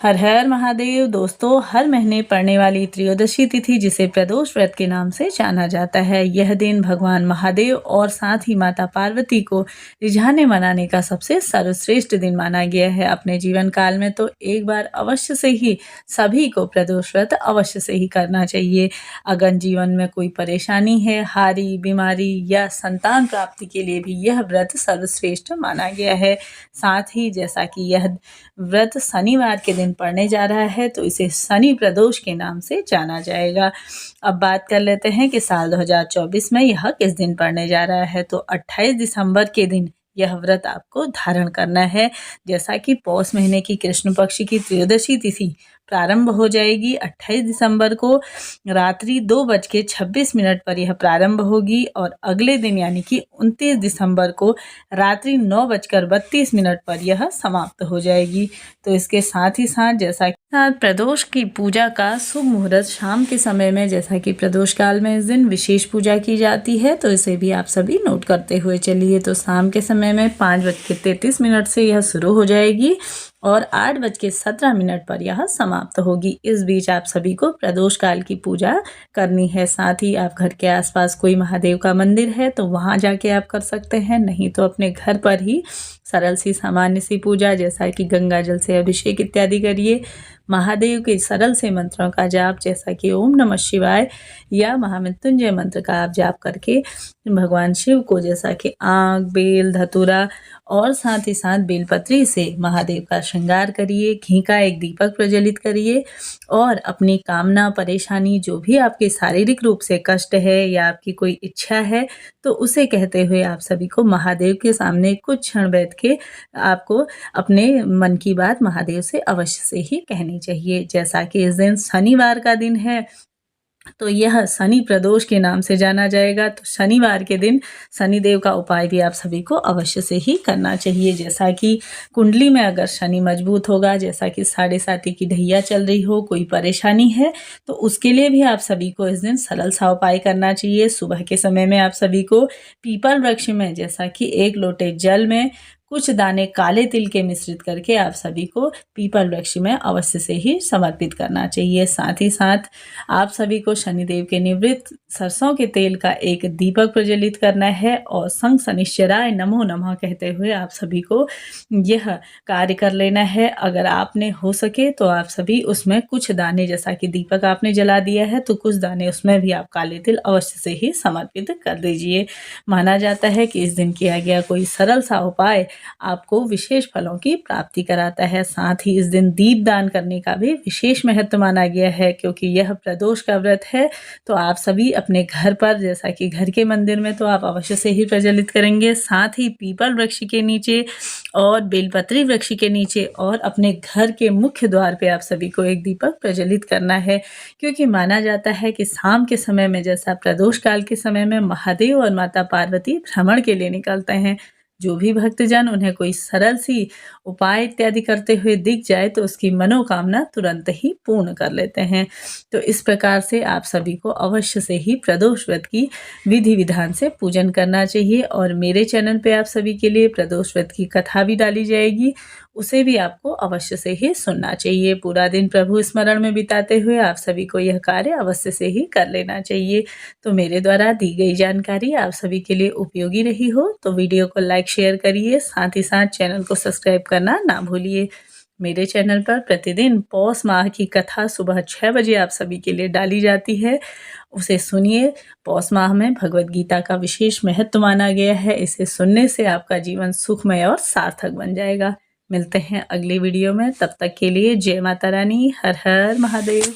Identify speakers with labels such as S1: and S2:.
S1: हर हर महादेव। दोस्तों, हर महीने पड़ने वाली त्रयोदशी तिथि जिसे प्रदोष व्रत के नाम से जाना जाता है, यह दिन भगवान महादेव और साथ ही माता पार्वती को रिझाने मनाने का सबसे सर्वश्रेष्ठ दिन माना गया है। अपने जीवन काल में तो एक बार अवश्य से ही सभी को प्रदोष व्रत अवश्य से ही करना चाहिए। अगर जीवन में कोई परेशानी है, हारी बीमारी या संतान प्राप्ति के लिए भी यह व्रत सर्वश्रेष्ठ माना गया है। साथ ही जैसा कि यह व्रत शनिवार के दिन पड़ने जा रहा है तो इसे शनि प्रदोष के नाम से जाना जाएगा। अब बात कर लेते हैं कि साल 2024 में यह किस दिन पड़ने जा रहा है। तो 28 दिसंबर के दिन यह व्रत आपको धारण करना है। जैसा कि पौष महीने की कृष्ण पक्ष की त्रयोदशी तिथि प्रारंभ हो जाएगी 28 दिसंबर को रात्रि 2:26 पर यह प्रारंभ होगी और अगले दिन यानी कि 29 दिसंबर को रात्रि 9:32 पर यह समाप्त हो जाएगी। तो इसके साथ ही साथ जैसा कि प्रदोष की पूजा का शुभ मुहूर्त शाम के समय में, जैसा कि प्रदोष काल में इस दिन विशेष पूजा की जाती है, तो इसे भी आप सभी नोट करते हुए चलिए। तो शाम के समय में 5:33 से यह शुरू हो जाएगी और 8:17 पर यह समाप्त होगी। इस बीच आप सभी को प्रदोष काल की पूजा करनी है। साथ ही आप घर के आसपास कोई महादेव का मंदिर है तो वहां जाके आप कर सकते हैं, नहीं तो अपने घर पर ही सरल सी सामान्य सी पूजा जैसा कि गंगा जल से अभिषेक इत्यादि करिए। महादेव के सरल से मंत्रों का जाप जैसा कि ओम नमः शिवाय या महामृत्युंजय मंत्र का आप जाप करके भगवान शिव को जैसा कि आंख, बेल, धतूरा और साथ ही साथ बेलपत्री से महादेव का श्रृंगार करिए। घी का एक दीपक प्रज्वलित करिए और अपनी कामना, परेशानी, जो भी आपके शारीरिक रूप से कष्ट है या आपकी कोई इच्छा है, तो उसे कहते हुए आप सभी को महादेव के सामने कुछ क्षण बैठ के आपको अपने मन की बात महादेव से अवश्य से ही कहनी चाहिए। जैसा कि इस दिन शनिवार का दिन है तो यह शनि प्रदोष के नाम से जाना जाएगा। तो शनिवार के दिन शनिदेव का उपाय भी आप सभी को अवश्य से ही करना चाहिए। जैसा कि कुंडली में अगर शनि मजबूत होगा, जैसा कि 7.5 की ढैया चल रही हो, कोई परेशानी है, तो उसके लिए भी आप सभी को इस दिन सरल सा उपाय करना चाहिए। सुबह के समय में आप सभी को पीपल वृक्ष में जैसा कि 1 लोटे जल में कुछ दाने काले तिल के मिश्रित करके आप सभी को पीपल वृक्ष में अवश्य से ही समर्पित करना चाहिए। साथ ही साथ आप सभी को शनिदेव के निवृत्त सरसों के तेल का एक दीपक प्रज्वलित करना है और संग शनिश्चराय नमो नमः कहते हुए आप सभी को यह कार्य कर लेना है। अगर आपने हो सके तो आप सभी उसमें कुछ दाने, जैसा कि दीपक आपने जला दिया है तो कुछ दाने उसमें भी आप काले तिल अवश्य से ही समर्पित कर दीजिए। माना जाता है कि इस दिन किया गया कोई सरल सा उपाय आपको विशेष फलों की प्राप्ति कराता है। साथ ही इस दिन दीप दान करने का भी विशेष महत्व माना गया है, क्योंकि यह प्रदोष का व्रत है। तो आप सभी अपने घर पर, जैसा कि घर के मंदिर में तो आप अवश्य से ही प्रज्वलित करेंगे, साथ ही पीपल वृक्ष के नीचे और बेलपत्री वृक्ष के नीचे और अपने घर के मुख्य द्वार पे आप सभी को एक दीपक प्रज्वलित करना है। क्योंकि माना जाता है कि शाम के समय में, जैसा प्रदोष काल के समय में महादेव और माता पार्वती भ्रमण के लिए निकलते हैं, जो भी भक्तजन उन्हें कोई सरल सी उपाय इत्यादि करते हुए दिख जाए तो उसकी मनोकामना तुरंत ही पूर्ण कर लेते हैं। तो इस प्रकार से आप सभी को अवश्य से ही प्रदोष व्रत की विधि विधान से पूजन करना चाहिए। और मेरे चैनल पे आप सभी के लिए प्रदोष व्रत की कथा भी डाली जाएगी, उसे भी आपको अवश्य से ही सुनना चाहिए। पूरा दिन प्रभु स्मरण में बिताते हुए आप सभी को यह कार्य अवश्य से ही कर लेना चाहिए। तो मेरे द्वारा दी गई जानकारी आप सभी के लिए उपयोगी रही हो तो वीडियो को लाइक शेयर करिए, साथ ही साथ चैनल को सब्सक्राइब करना ना भूलिए। मेरे चैनल पर प्रतिदिन पौष माह की कथा सुबह 6 बजे आप सभी के लिए डाली जाती है, उसे सुनिए। पौष माह में भगवत गीता का विशेष महत्व माना गया है, इसे सुनने से आपका जीवन सुखमय और सार्थक बन जाएगा। मिलते हैं अगली वीडियो में, तब तक के लिए जय माता रानी, हर हर महादेव।